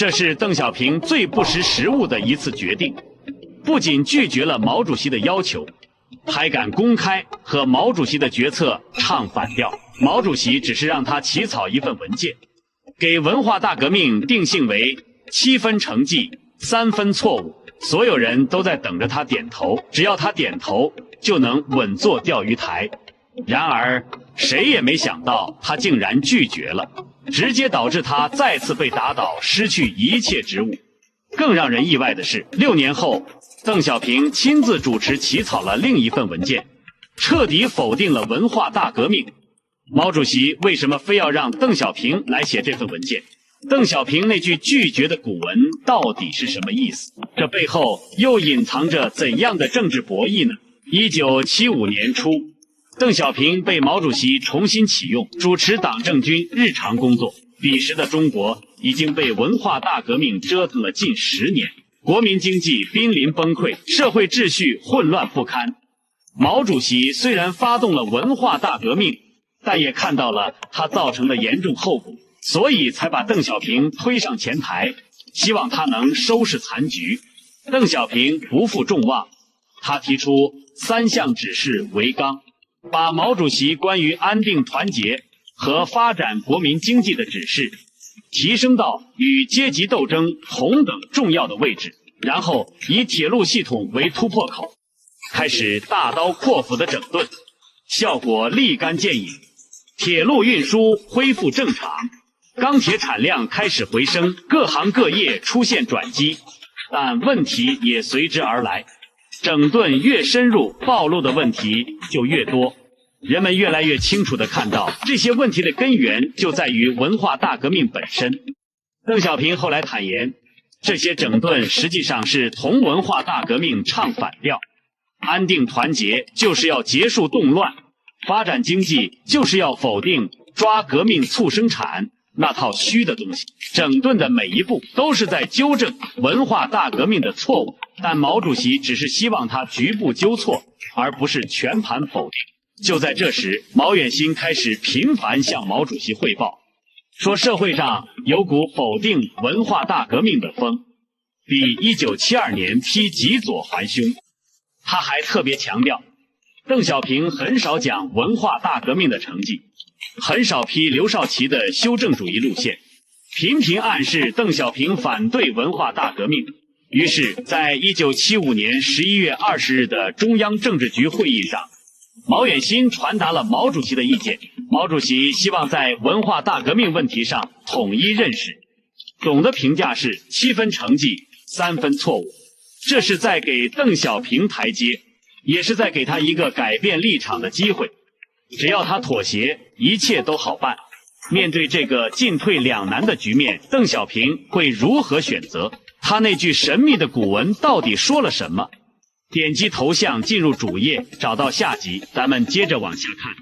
這是鄧小平最不识時務的一次決定，不僅拒絕了毛主席的要求，還敢公開和毛主席的決策唱反調。毛主席只是讓他起草一份文件，給文化大革命定性為7分成績，3分錯誤。所有人都在等着他點頭，只要他點頭，就能穩坐釣魚台。然而，誰也沒想到他竟然拒絕了，直接導致他再次被打倒，失去一切职務。更讓人意外的是，6年後，鄧小平親自主持起草了另一份文件，徹底否定了文化大革命。毛主席為什麼非要讓鄧小平來寫這份文件？鄧小平那句拒絕的古文到底是什麼意思？這背後又隱藏着怎樣的政治博弈呢？1975年初，鄧小平被毛主席重新啟用，主持黨政軍日常工作。彼時的中國已經被文化大革命折騰了近10年，國民經濟瀕臨崩潰，社會秩序混亂不堪。毛主席雖然發動了文化大革命，但也看到了它造成的嚴重後果，所以才把鄧小平推上前台，希望他能收拾殘局。鄧小平不負众望，他提出3項指示為綱，把毛主席關於安定團結和發展國民經濟的指示提升到與階級鬥爭同等重要的位置，然後以鐵路系統為突破口，開始大刀闊斧的整頓，效果立竿見影，鐵路運輸恢復正常，鋼鐵產量開始回升，各行各業出現轉機，但問題也隨之而來。整頓越深入，暴露的問題就越多。人們越來越清楚地看到，這些問題的根源就在於文化大革命本身。鄧小平后來坦言，這些整頓實際上是同文化大革命唱反調。安定團結就是要結束動亂，發展經濟就是要否定抓革命促生產那套虛的東西。整頓的每一步都是在糾正文化大革命的錯誤，但毛主席只是希望他局部糾錯，而不是全盤否定。就在這時，毛遠新開始頻繁向毛主席匯報，說社會上有股否定文化大革命的風，比1972年批極左還兇。他還特別強調，鄧小平很少講文化大革命的成績，很少批劉少奇的修正主義路線，頻頻暗示鄧小平反對文化大革命。於是在1975年11月20日的中央政治局會議上，毛遠新傳達了毛主席的意見。毛主席希望在文化大革命問題上統一認識，總的評價是7分成績，3分錯誤。這是在給鄧小平台階，也是在給他一個改變立場的機會。只要他妥協，一切都好辦。面對這個進退兩難的局面，鄧小平會如何選擇？他那句神秘的古文到底說了什麼？點擊頭像進入主頁，找到下集，咱們接着往下看。